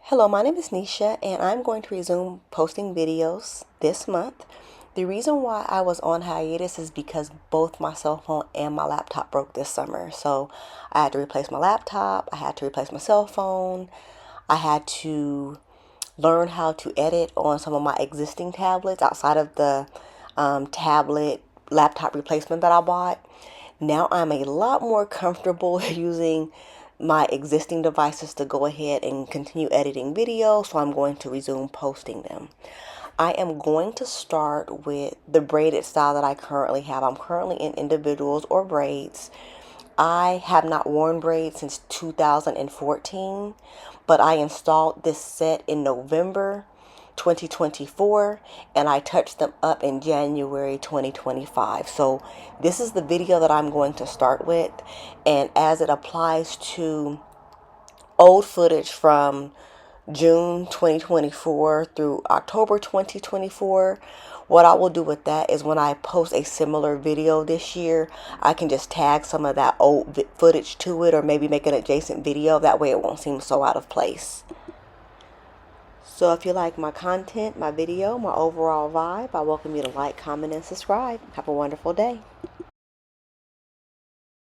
Hello, my name is Nisha, and I'm going to resume posting videos this month. The reason why I was on hiatus is because both my cell phone and my laptop broke this summer. So I had to replace my laptop, I had to replace my cell phone, I had to learn how to edit on some of my existing tablets outside of the tablet laptop replacement that I bought. Now I'm a lot more comfortable using my existing devices to go ahead and continue editing videos, so I'm going to resume posting them. I am going to start with the braided style that I currently have. I'm currently in individuals or braids. I have not worn braids since 2014, but I installed this set in November 2024 and I touched them up in January 2025. So this is the video that I'm going to start with, and as it applies to old footage from June 2024 through October 2024, what I will do with that is when I post a similar video this year, I can just tag some of that old footage to it, or maybe make an adjacent video. That way it won't seem so out of place. So if you like my content, my video, my overall vibe, I welcome you to like, comment, and subscribe. Have a wonderful day.